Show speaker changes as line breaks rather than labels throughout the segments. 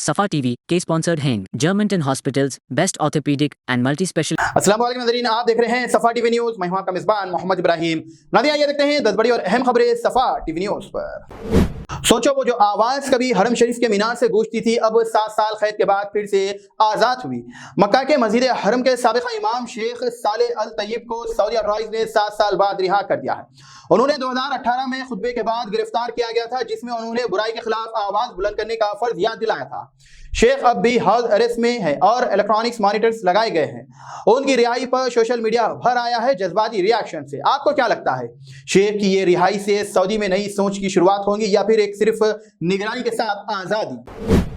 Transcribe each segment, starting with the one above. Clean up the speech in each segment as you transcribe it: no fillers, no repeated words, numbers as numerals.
सफा टीवी के स्पॉन्सर्ड हैं Germanton hospitals, best orthopaedic and multi special.
अस्सलाम वालेकुम नज़रीन, आप देख रहे हैं सफा टीवी न्यूज। मैं हूं आपका मेजबान मोहम्मद इब्राहिम। नाज़रीन, आइए देखते हैं 10 बड़ी और अहम खबरें सफा टीवी न्यूज पर। सोचो, वो जो आवाज कभी हरम शरीफ के मीनार से गूंजती थी, अब 7 साल कैद के बाद फिर से आजाद हुई। मक्का के मस्जिद हरम के साबिक़ा इमाम शेख सालेह अल तैयब को सऊदी अरब ने 7 साल बाद रिहा कर दिया है। उन्होंने 2018 में खुतबे के बाद गिरफ्तार किया गया था, जिसमें उन्होंने बुराई के खिलाफ आवाज बुलंद करने का फर्ज याद दिलाया था। शेख अब भी हाउस अरेस्ट में है और इलेक्ट्रॉनिक्स मॉनिटर्स लगाए गए हैं। उनकी रिहाई पर सोशल मीडिया भर आया है जज्बाती रिएक्शन से। आपको क्या लगता है, शेख की ये रिहाई से सऊदी में नई सोच की शुरुआत होगी या फिर एक सिर्फ निगरानी के साथ आजादी?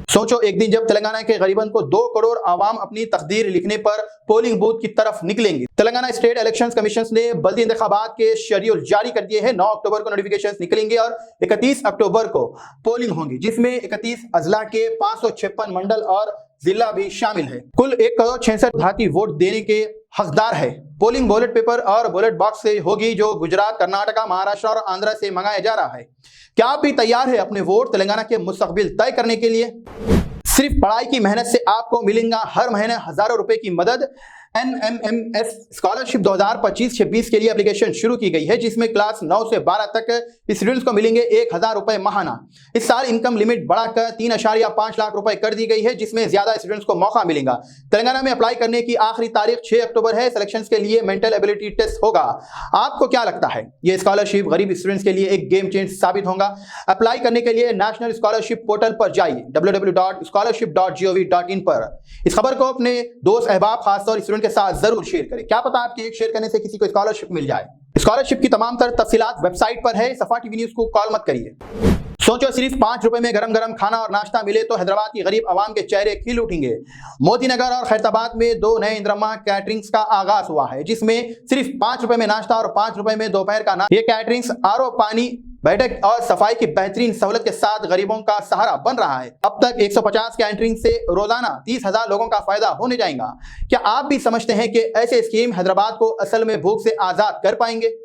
सोचो, एक दिन जब तेलंगाना के गरीबन को 2 करोड़ आवाम अपनी तकदीर लिखने पर पोलिंग बूथ की तरफ निकलेंगे। तेलंगाना स्टेट इलेक्शन कमीशन ने बल्दी इंतखाबात के शेड्यूल जारी कर दिए हैं। 9 अक्टूबर को नोटिफिकेशन निकलेंगे और 31 अक्टूबर को पोलिंग होंगी, जिसमें 31 अजला के 556 मंडल और जिला भी शामिल है। कुल 1,66 भारतीय वोट देने के हकदार है। पोलिंग बैलेट पेपर और बैलेट बॉक्स से होगी, जो गुजरात, कर्नाटका, महाराष्ट्र और आंध्र से मंगाया जा रहा है। क्या आप भी तैयार है अपने वोट तेलंगाना के मुस्तकबिल तय करने के लिए? सिर्फ पढ़ाई की मेहनत से आपको मिलेगा हर महीने हजारों रुपए की मदद। NMMS स्कॉलरशिप 2025-26 के लिए एप्लीकेशन शुरू की गई है, जिसमें क्लास 9 से 12 तक स्टूडेंट्स को मिलेंगे 1,000 रुपए माहाना। इस साल इनकम लिमिट बढ़ाकर 3.5 लाख रुपए कर दी गई है, जिसमें ज्यादा स्टूडेंट्स को मौका मिलेगा। तेलंगाना में अप्लाई करने की आखिरी तारीख 6 अक्टूबर है। सिलेक्शन के लिए मेंटल एबिलिटी टेस्ट होगा। आपको क्या लगता है, ये स्कॉलरशिप गरीब स्टूडेंट्स के लिए एक गेम चेंज साबित होगा? अप्लाई करने के लिए नेशनल स्कॉलरशिप पोर्टल पर जाइए www.scholarship.gov.in पर। इस खबर को अपने दोस्त, अहबाब, खासतौर स्टूडेंट के साथ जरूर शेयर करें। क्या पता आपके एक शेयर करने से किसी को स्कॉलरशिप मिल जाए। स्कॉलरशिप की तमाम तर तफसीलात वेबसाइट पर है। सफा टीवी न्यूज को कॉल मत करिए। सोचो, सिर्फ 5 रुपए में गरम गरम खाना और नाश्ता मिले तो हैदराबाद की गरीब आवाम के चेहरे खिल उठेंगे। मोती नगर और खैरताबाद में 2 नए इंद्रमा कैटरिंग्स का आगाज हुआ है, जिसमें सिर्फ 5 रुपए में नाश्ता और 5 रुपए में दोपहर का नाश्ता। ये कैटरिंग्स आरओ पानी, बैठक और सफाई की बेहतरीन सहूलत के साथ गरीबों का सहारा बन रहा है। अब तक 150 कैटरिंग से रोजाना 30,000 लोगों का फायदा होने जाएगा। क्या आप भी समझते हैं कि ऐसे स्कीम हैदराबाद को असल में भूख से आजाद कर पाएंगे?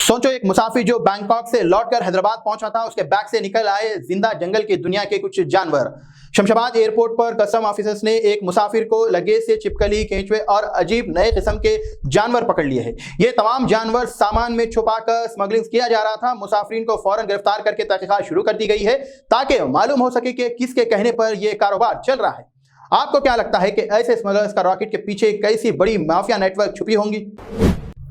सोचो, एक मुसाफिर जो बैंकॉक से लौटकर हैदराबाद पहुंचा था, उसके बैग से निकल आए जिंदा जंगल की दुनिया के कुछ जानवर। शमशाबाद एयरपोर्ट पर कस्टम ऑफिसर्स ने एक मुसाफिर को लगेज से छिपकली, केंचुए और अजीब नए किस्म के जानवर पकड़ लिए हैं। ये तमाम जानवर सामान में छुपाकर स्मगलिंग किया जा रहा था। मुसाफिरीन को फौरन गिरफ्तार करके तहकीकात शुरू कर दी गई है, ताकि मालूम हो सके कि किसके कहने पर यह कारोबार चल रहा है। आपको क्या लगता है कि ऐसे स्मगलर्स का रॉकेट के पीछे कैसी बड़ी माफिया नेटवर्क छुपी होंगी?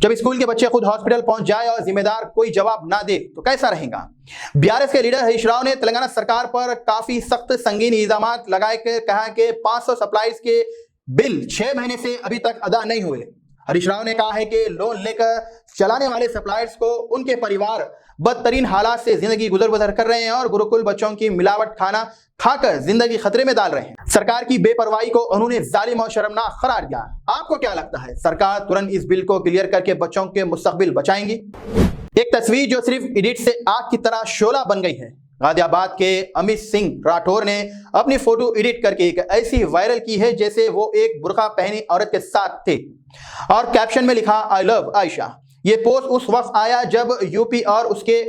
जब स्कूल के बच्चे खुद हॉस्पिटल पहुंच जाए और जिम्मेदार कोई जवाब ना दे तो कैसा रहेगा? बीआरएस के लीडर हरीश राव ने तेलंगाना सरकार पर काफी सख्त संगीन इल्जाम लगाए के कहा कि 500 सप्लाईज के बिल 6 महीने से अभी तक अदा नहीं हुए। हरीश राव ने कहा है कि लोन लेकर चलाने वाले सप्लायर्स को उनके परिवार बदतरीन हालात से जिंदगी गुजर कर रहे हैं और गुरुकुल बच्चों की मिलावट खाना खाकर जिंदगी खतरे में डाल रहे हैं। सरकार की बेपरवाही को उन्होंने जालिम और शर्मनाक करार दिया। आपको क्या लगता है, सरकार तुरंत इस बिल को क्लियर करके बच्चों के मुस्तकबिल बचाएंगी? एक तस्वीर जो सिर्फ एडिट से आग की तरह शोला बन गई है। गाजियाबाद के अमित सिंह राठौर ने अपनी फोटो एडिट करके एक ऐसी वायरल की है जैसे वो एक बुर्का पहनी औरत के साथ थे और कैप्शन में लिखा, आई लव आयशा। ये पोस्ट उस वक्त आया जब यूपी और उसके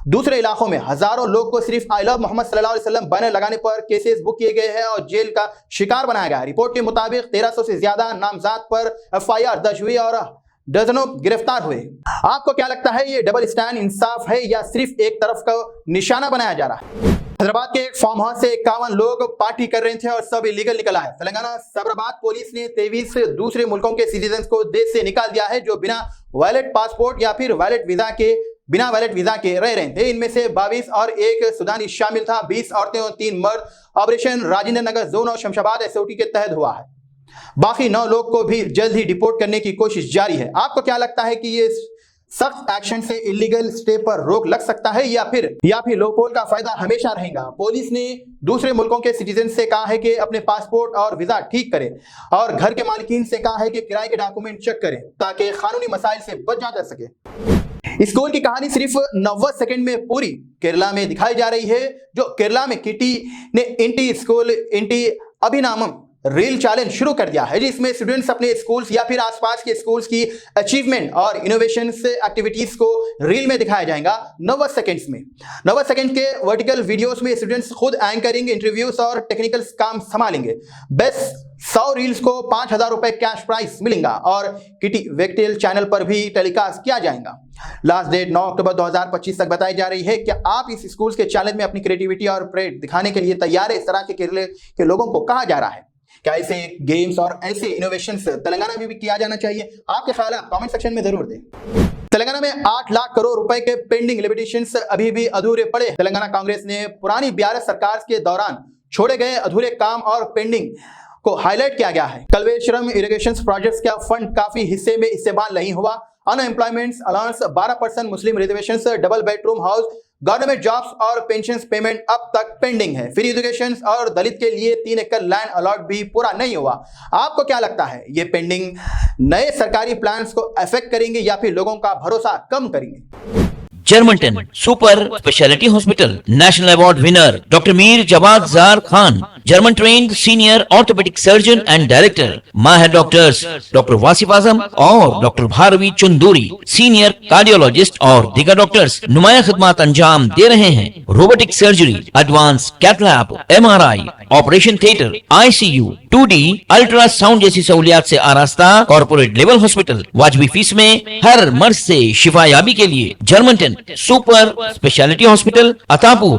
दूसरे इलाकों में हजारों लोग को सिर्फ आई लव मोहम्मद सल्लल्लाहु अलैहि वसल्लम बैनर लगाने पर केसेस बुक किए गए हैं और जेल का शिकार बनाया गया है। रिपोर्ट के मुताबिक 1300 से ज्यादा नामजद पर FIR दर्ज हुई और दर्जनों गिरफ्तार हुए। आपको क्या लगता है, ये डबल स्टैंड इंसाफ है या सिर्फ एक तरफ का निशाना बनाया जा रहा है? हैदराबाद के एक फार्म हाउस से 51 लोग पार्टी कर रहे थे और सब इलीगल निकल आए। तेलंगाना साबराबाद पुलिस ने 23 दूसरे मुल्कों के सिटीजन को देश से निकाल दिया है, जो बिना वैलिड पासपोर्ट या फिर वैलिड वीजा के रह रहे थे। इनमें से 22 और एक सुदानी शामिल था। 20 औरतें और 3 मर्द ऑपरेशन राजेंद्र नगर जोन और शमशाबाद SOT के तहत हुआ है। बाकी 9 लोग को भी जल्द ही डिपोर्ट करने की कोशिश जारी है। आपको क्या लगता है कि ये सख्त एक्शन से इलीगल स्टे पर रोक लग सकता है या फिर लोपोल का फायदा हमेशा रहेगा? पुलिस ने दूसरे मुल्कों के सिटीजन से कहा है कि अपने पासपोर्ट और वीजा ठीक करें और घर के मालिकीन से कहा है कि किराए के डॉक्यूमेंट चेक करें ताकि कानूनी मसाइल से बच जा सके। स्कूल की कहानी सिर्फ 90 सेकंड में पूरी केरला में दिखाई जा रही है। जो केरला में किटी ने इंटी स्कूल इंटी अभिनामम रील चैलेंज शुरू कर दिया है, जिसमें स्टूडेंट्स अपने स्कूल्स या फिर आसपास के स्कूल्स की अचीवमेंट और इनोवेशन एक्टिविटीज को रील में दिखाया जाएगा 90 सेकंड्स में। 90 सेकंड के वर्टिकल वीडियोस में स्टूडेंट्स खुद एंकरिंग, इंटरव्यूज और टेक्निकल काम संभालेंगे। बेस्ट 100 रील्स को 5,000 रुपए कैश प्राइस मिलेगा और किटी वेक्टेल चैनल पर भी टेलीकास्ट किया जाएगा। लास्ट डेट 9 अक्टूबर 2025 तक बताई जा रही है कि आप इस स्कूल के चैलेंज में अपनी क्रिएटिविटी और प्रेड दिखाने के लिए तैयार है। इस तरह के लोगों को कहा जा रहा है। क्या ऐसे गेम्स और ऐसे इनोवेशंस तेलंगाना में भी किया जाना चाहिए? आपके ख्याल कमेंट सेक्शन में जरूर दें। तेलंगाना में 8 लाख करोड़ रुपए के पेंडिंग लिमिटेशंस अभी भी अधूरे पड़े। तेलंगाना कांग्रेस ने पुरानी BRS सरकार के दौरान छोड़े गए अधूरे काम और पेंडिंग को हाईलाइट किया गया है। कल्वेश्वरम इरिगेशन प्रोजेक्ट्स का फंड काफी हिस्से में इस्तेमाल नहीं हुआ। Unemployment allowance 12%, Muslim reservations, double bedroom house, government jobs और पेंशन पेमेंट अब तक पेंडिंग है। फ्री एजुकेशन और दलित के लिए 3 एकड़ लैंड अलॉट भी पूरा नहीं हुआ। आपको क्या लगता है, ये पेंडिंग नए सरकारी प्लान्स को अफेक्ट करेंगे या फिर लोगों का भरोसा कम करेंगे?
जर्मनटन super speciality hospital national award winner doctor Mir Jawad Zar Khan, German trained senior orthopedic surgeon and director, माहिर डॉक्टर्स डॉक्टर वासिफ आजम और doctor Bharvi Chanduri, senior cardiologist और दीगर डॉक्टर्स नुमाया खिदमत अंजाम दे रहे हैं। Robotic surgery, advance cath lab, MRI, operation theatre, ICU, 2D ultrasound जैसी सहूलियात से आरास्ता कॉर्पोरेट लेवल हॉस्पिटल। वाजबी फीस में हर मर्ज से शिफायाबी के लिए Germanton super speciality hospital, Attapur,